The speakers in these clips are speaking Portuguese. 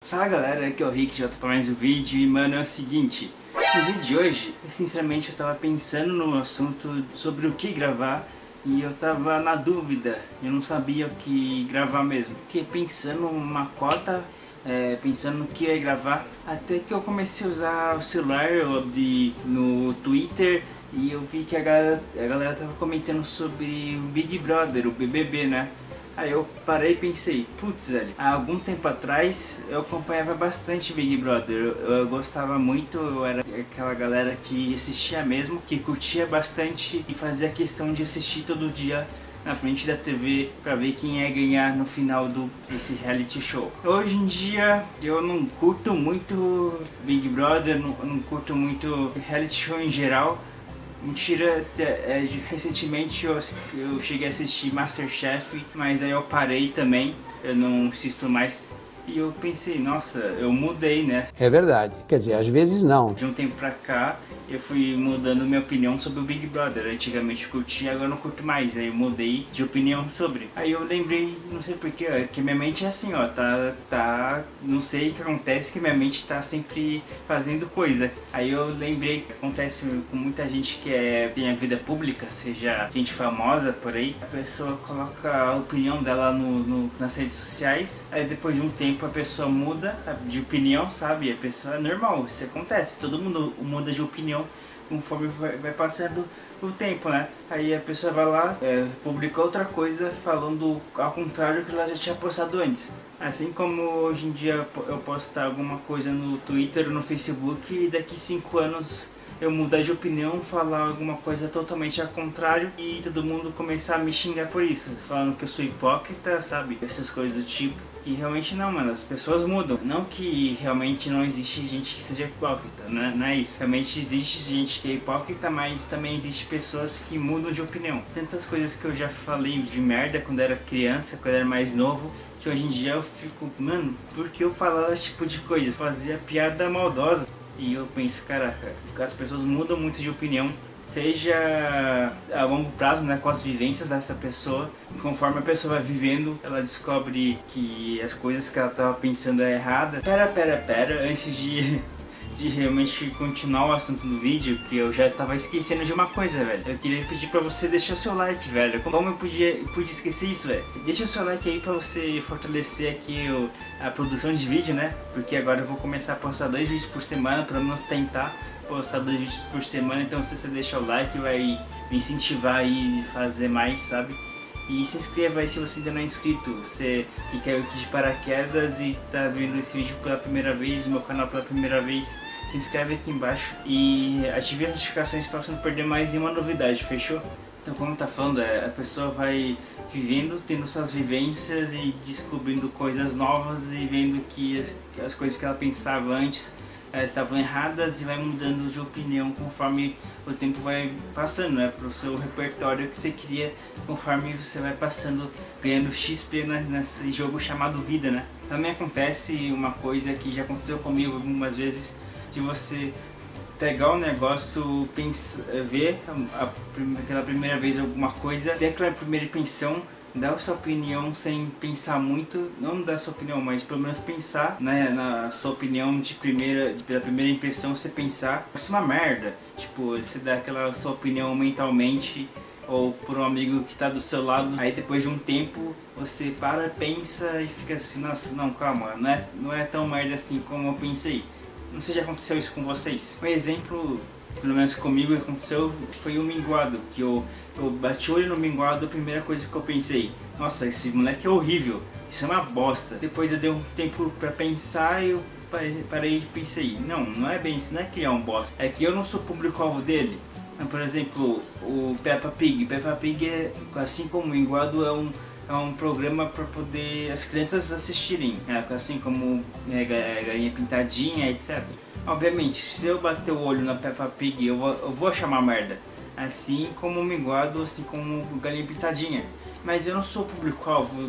Fala galera, aqui é o Rick, já tô pra mais um vídeo e mano, é o seguinte. No vídeo de hoje, sinceramente eu tava pensando no assunto sobre o que gravar e eu tava na dúvida, eu não sabia o que gravar mesmo. Fiquei pensando uma cota, pensando no que eu ia gravar, até que eu comecei a usar o celular, eu abri no Twitter e eu vi que a galera tava comentando sobre o Big Brother, o BBB, né? Aí eu parei e pensei, putz, velho, há algum tempo atrás eu acompanhava bastante Big Brother, eu gostava muito, eu era aquela galera que assistia mesmo, que curtia bastante e fazia questão de assistir todo dia na frente da TV pra ver quem ia ganhar no final desse reality show. Hoje em dia eu não curto muito Big Brother, não curto muito reality show em geral. Mentira, recentemente eu cheguei a assistir Masterchef, mas aí eu parei também, eu não assisto mais. E eu pensei, nossa, eu mudei, né? É verdade, quer dizer, às vezes não. De um tempo pra cá, eu fui mudando minha opinião sobre o Big Brother. Antigamente eu curtia, agora eu não curto mais. Aí eu mudei de opinião sobre. Aí eu lembrei, não sei porquê, que minha mente é assim, ó, não sei o que acontece, que minha mente tá sempre fazendo coisa. Aí eu lembrei que acontece com muita gente que tem a vida pública, seja gente famosa por aí. A pessoa coloca a opinião dela nas redes sociais, aí depois de um tempo a pessoa muda de opinião, sabe? A pessoa é normal, isso acontece, todo mundo muda de opinião conforme vai passando o tempo, né? Aí a pessoa vai lá, publica outra coisa falando ao contrário que ela já tinha postado antes. Assim como hoje em dia eu postar alguma coisa no Twitter ou no Facebook e daqui 5 anos eu mudar de opinião, falar alguma coisa totalmente ao contrário e todo mundo começar a me xingar por isso, falando que eu sou hipócrita, sabe? Essas coisas do tipo. Que realmente não, mano, as pessoas mudam. Não que realmente não existe gente que seja hipócrita, né? Não é isso. Realmente existe gente que é hipócrita, mas também existe pessoas que mudam de opinião. Tantas coisas que eu já falei de merda quando era criança, quando era mais novo, que hoje em dia eu fico, mano, por que eu falava esse tipo de coisa? Fazia piada maldosa. E eu penso, caraca, as pessoas mudam muito de opinião, seja a longo prazo, né, com as vivências dessa pessoa. Conforme a pessoa vai vivendo, ela descobre que as coisas que ela estava pensando é errada. Pera, antes de realmente continuar o assunto do vídeo, que eu já tava esquecendo de uma coisa, velho. Eu queria pedir pra você deixar o seu like, velho. Como eu pude esquecer isso, velho? Deixa o seu like aí pra você fortalecer aqui a produção de vídeo, né? Porque agora eu vou começar a postar 2 vídeos por semana, pelo menos tentar postar 2 vídeos por semana. Então se você deixar o like, vai me incentivar aí a fazer mais, sabe? E se inscreva aí se você ainda não é inscrito, você que caiu aqui de paraquedas e está vendo esse vídeo pela primeira vez, meu canal pela primeira vez, se inscreve aqui embaixo e ative as notificações para você não perder mais nenhuma novidade, fechou? Então como tá falando, a pessoa vai vivendo, tendo suas vivências e descobrindo coisas novas e vendo que as coisas que ela pensava antes estavam erradas e vai mudando de opinião conforme o tempo vai passando, né? Para o seu repertório que você cria conforme você vai passando, ganhando XP nesse jogo chamado vida, né? Também acontece uma coisa que já aconteceu comigo algumas vezes, de você pegar o negócio, ver pela primeira vez alguma coisa, ter aquela primeira impressão, dar a sua opinião sem pensar muito, não dar a sua opinião, mas pelo menos pensar, né, na sua opinião pela primeira impressão, você pensar, isso é uma merda, tipo, você dá aquela sua opinião mentalmente, ou por um amigo que está do seu lado, aí depois de um tempo, você pensa e fica assim, nossa, não, calma, não é tão merda assim como eu pensei. Não sei se já aconteceu isso com vocês. Um exemplo, pelo menos comigo, que aconteceu foi o minguado, que eu bati o olho no minguado, a primeira coisa que eu pensei, nossa, esse moleque é horrível, isso é uma bosta. Depois eu dei um tempo pra pensar e eu parei e pensei, não é bem isso, não é que ele é um bosta, é que eu não sou público-alvo dele. Por exemplo, o Peppa Pig, assim como o minguado, é um programa para poder as crianças assistirem, assim como Galinha Pintadinha, etc. Obviamente, se eu bater o olho na Peppa Pig, eu vou achar uma merda. Assim como o Minguado, assim como o Galinha Pintadinha. Mas eu não sou o público-alvo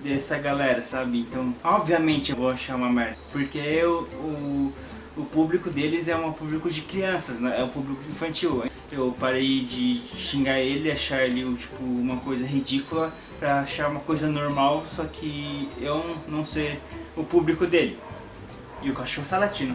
dessa galera, sabe? Então, obviamente eu vou achar uma merda. Porque o público deles é um público de crianças, né? É um público infantil. Eu parei de xingar ele, achar ele tipo uma coisa ridícula, pra achar uma coisa normal, só que eu não ser o público dele. e o cachorro tá latindo.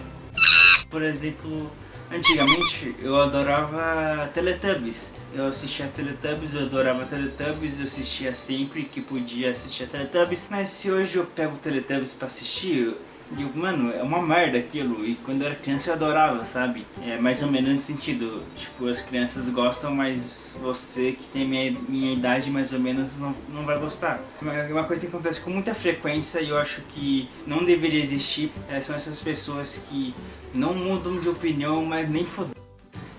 Por exemplo, antigamente eu adorava Teletubbies. Eu assistia Teletubbies, eu adorava Teletubbies, eu assistia sempre que podia assistir Teletubbies. Mas se hoje eu pego Teletubbies pra assistir, eu digo, mano, é uma merda aquilo. E quando eu era criança eu adorava, sabe? É mais ou menos nesse sentido. Tipo, as crianças gostam, mas você que tem minha idade mais ou menos não vai gostar. Uma coisa que acontece com muita frequência e eu acho que não deveria existir são essas pessoas que não mudam de opinião, mas nem fodendo.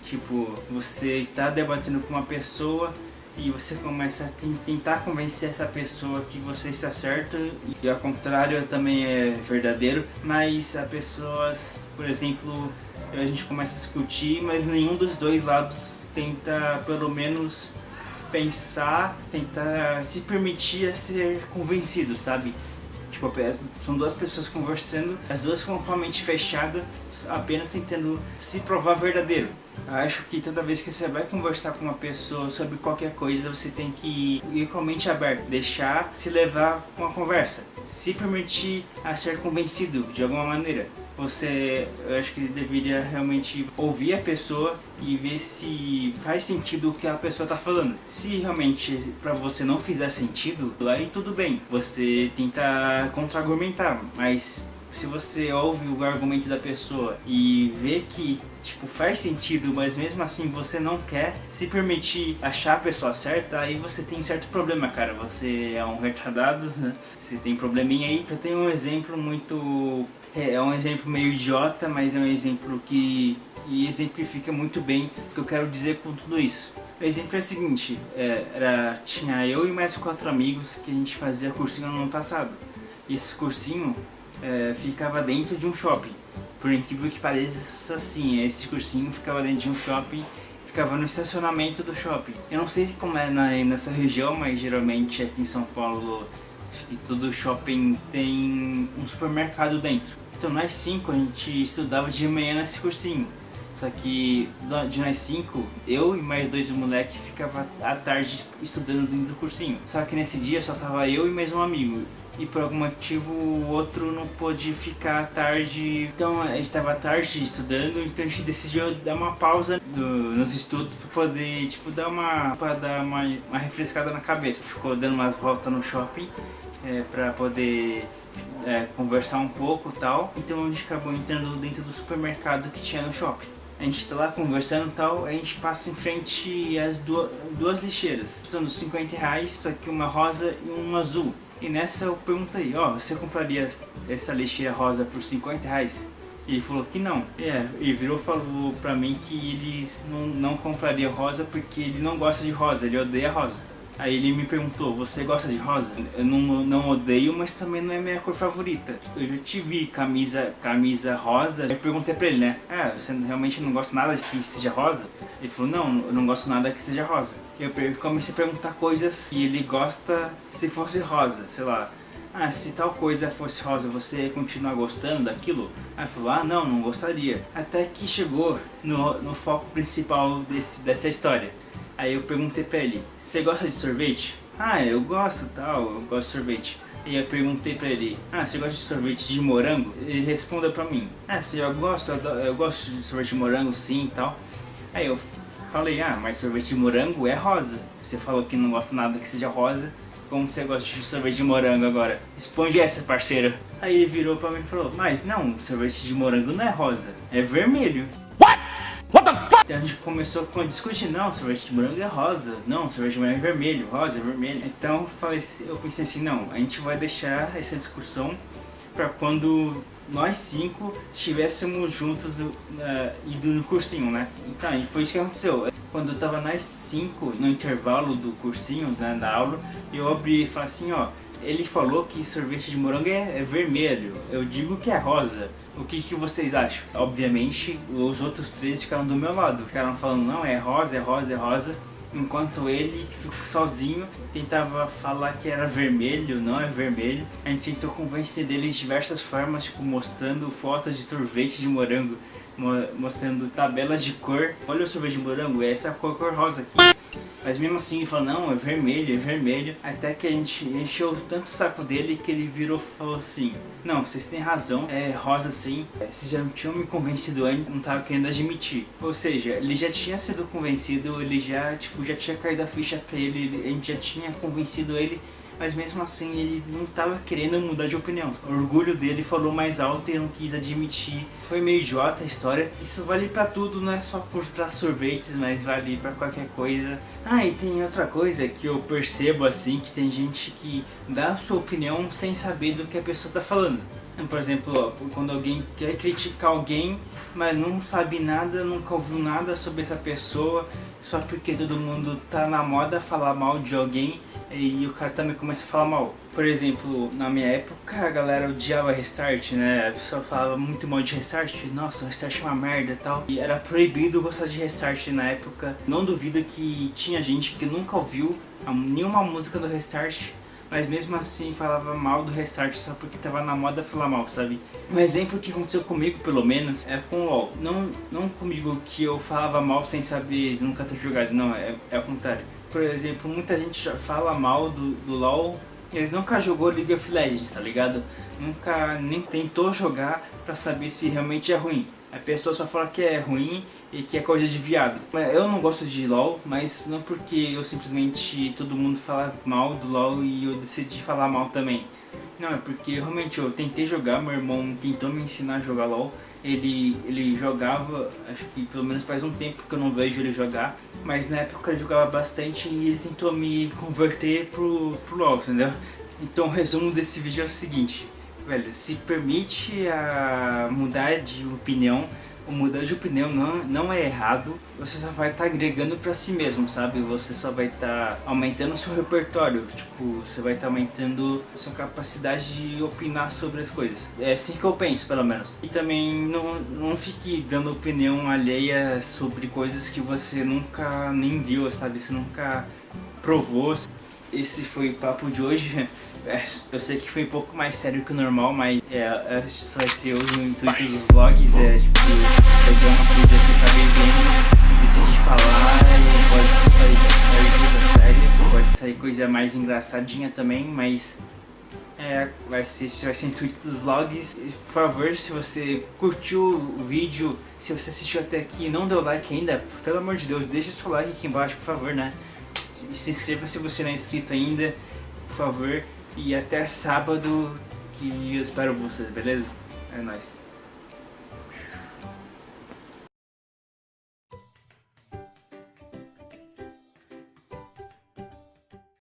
Tipo, você tá debatendo com uma pessoa e você começa a tentar convencer essa pessoa que você está certo e ao contrário também é verdadeiro, mas a pessoas, por exemplo, a gente começa a discutir, mas nenhum dos dois lados tenta pelo menos pensar, tentar se permitir a ser convencido, sabe? Tipo, são duas pessoas conversando, as duas com a mente fechada, apenas tentando se provar verdadeiro. Eu acho que toda vez que você vai conversar com uma pessoa sobre qualquer coisa, você tem que ir com a mente aberta, deixar se levar com a conversa, se permitir a ser convencido de alguma maneira. Eu acho que deveria realmente ouvir a pessoa e ver se faz sentido o que a pessoa está falando. Se realmente para você não fizer sentido, aí tudo bem, você tenta contra-argumentar, mas se você ouve o argumento da pessoa e vê que tipo faz sentido, mas mesmo assim você não quer se permitir achar a pessoa certa, aí você tem um certo problema, cara. Você é um retardado, né? Você tem probleminha aí. Eu tenho um exemplo muito... É um exemplo meio idiota, mas é um exemplo que exemplifica muito bem o que eu quero dizer com tudo isso. O exemplo é o seguinte, tinha eu e mais 4 amigos que a gente fazia cursinho no ano passado. E esse cursinho ficava dentro de um shopping. Por incrível que pareça, assim, esse cursinho ficava dentro de um shopping, ficava no estacionamento do shopping. Eu não sei como é nessa região, mas geralmente aqui em São Paulo e todo shopping tem um supermercado dentro. Então nós 5 a gente estudava de manhã nesse cursinho. Só que de nós 5, eu e mais 2 moleques ficava à tarde estudando dentro do cursinho. Só que nesse dia só tava eu e mais um amigo. E por algum motivo o outro não pôde ficar à tarde. Então a gente tava à tarde estudando, então a gente decidiu dar uma pausa nos estudos para poder tipo dar uma refrescada na cabeça. Ficou dando umas voltas no shopping para poder conversar um pouco e tal. Então a gente acabou entrando dentro do supermercado que tinha no shopping. A gente tá lá conversando e tal, a gente passa em frente às duas lixeiras, custando R$50, só que uma rosa e uma azul. E nessa eu perguntei, você compraria essa lixeira rosa por R$50? Ele falou que não. Ele virou e falou pra mim que ele não compraria rosa porque ele não gosta de rosa, ele odeia rosa. Aí ele me perguntou, você gosta de rosa? Eu não odeio, mas também não é minha cor favorita. Eu já tive camisa rosa, eu perguntei pra ele, né? Você realmente não gosta nada de que seja rosa? Ele falou, não, eu não gosto nada que seja rosa. Eu comecei a perguntar coisas que ele gosta se fosse rosa, sei lá. Se tal coisa fosse rosa, você continuar gostando daquilo? Aí ele falou, não gostaria. Até que chegou no foco principal dessa história. Aí eu perguntei pra ele, você gosta de sorvete? Eu gosto eu gosto de sorvete. E eu perguntei pra ele, você gosta de sorvete de morango? Ele respondeu pra mim, eu gosto de sorvete de morango sim e tal. Aí eu falei, mas sorvete de morango é rosa. Você falou que não gosta nada que seja rosa, como você gosta de sorvete de morango agora? Responde essa, parceiro. Aí ele virou pra mim e falou, mas não, sorvete de morango não é rosa, é vermelho. What the fuck? Então a gente começou a discutir, não, sorvete de morango é rosa, não, sorvete de morango é vermelho, rosa é vermelho. Então eu pensei assim, não, a gente vai deixar essa discussão para quando nós 5 estivéssemos juntos indo no cursinho, né? Então foi isso que aconteceu. Quando eu tava nós 5 no intervalo do cursinho, da aula, eu abri e falei assim, ele falou que sorvete de morango é vermelho, eu digo que é rosa. O que vocês acham? Obviamente, os outros 3 ficaram do meu lado. Ficaram falando, não, é rosa, é rosa, é rosa. Enquanto ele ficou sozinho, tentava falar que era vermelho, não é vermelho. A gente tentou convencer dele de diversas formas, tipo mostrando fotos de sorvete de morango, mostrando tabelas de cor. Olha o sorvete de morango, essa cor rosa aqui. Mas mesmo assim ele falou, não, é vermelho. Até que a gente encheu tanto o saco dele que ele virou e falou assim, não, vocês têm razão, é rosa sim, vocês já não tinham me convencido antes, não tava querendo admitir. Ou seja, ele já tinha sido convencido, ele já, tipo, já tinha caído a ficha pra ele, a gente já tinha convencido ele, mas mesmo assim ele não estava querendo mudar de opinião. O orgulho dele falou mais alto e não quis admitir. Foi meio idiota a história. Isso vale pra tudo, não é só pra sorvetes, mas vale pra qualquer coisa. Ah, e tem outra coisa que eu percebo assim, que tem gente que dá a sua opinião sem saber do que a pessoa tá falando. Por exemplo, ó, quando alguém quer criticar alguém, mas não sabe nada, nunca ouviu nada sobre essa pessoa, só porque todo mundo tá na moda falar mal de alguém, e o cara também começa a falar mal. Por exemplo, na minha época a galera odiava Restart, né? A pessoa falava muito mal de Restart, nossa, o Restart é uma merda e tal. E era proibido gostar de Restart na época. Não duvido que tinha gente que nunca ouviu nenhuma música do Restart, mas mesmo assim falava mal do Restart só porque tava na moda falar mal, sabe? Um exemplo que aconteceu comigo, pelo menos, é com o LoL. Não comigo que eu falava mal sem saber, nunca ter jogado, não, é ao contrário. Por exemplo, muita gente já fala mal do LoL, eles nunca jogou League of Legends, tá ligado? Nunca nem tentou jogar pra saber se realmente é ruim. A pessoa só fala que é ruim e que é coisa de viado. Eu não gosto de LoL, mas não porque eu simplesmente todo mundo fala mal do LoL e eu decidi falar mal também. Não, é porque realmente eu tentei jogar, meu irmão tentou me ensinar a jogar LoL. Ele jogava, acho que pelo menos faz um tempo que eu não vejo ele jogar, mas na época ele jogava bastante e ele tentou me converter pro LoL, entendeu? Então o resumo desse vídeo é o seguinte, velho, se permite a mudar de opinião. O mudar de opinião não é errado, você só vai estar agregando pra si mesmo, sabe? Você só vai estar aumentando o seu repertório, tipo, você vai estar aumentando a sua capacidade de opinar sobre as coisas. É assim que eu penso, pelo menos. E também não fique dando opinião alheia sobre coisas que você nunca nem viu, sabe? Você nunca provou. Esse foi o papo de hoje. Eu sei que foi um pouco mais sério que o normal, mas só vai ser o intuito dos vlogs, tipo, pegar uma coisa que eu acabei vendo e decidi falar, e pode sair coisa séria, pode sair coisa mais engraçadinha também, mas esse vai ser o intuito dos vlogs. Por favor, se você curtiu o vídeo, se você assistiu até aqui e não deu like ainda, pelo amor de Deus, deixa seu like aqui embaixo, por favor, né? Se inscreva se você não é inscrito ainda, por favor. E até sábado, que eu espero vocês, beleza? É nóis.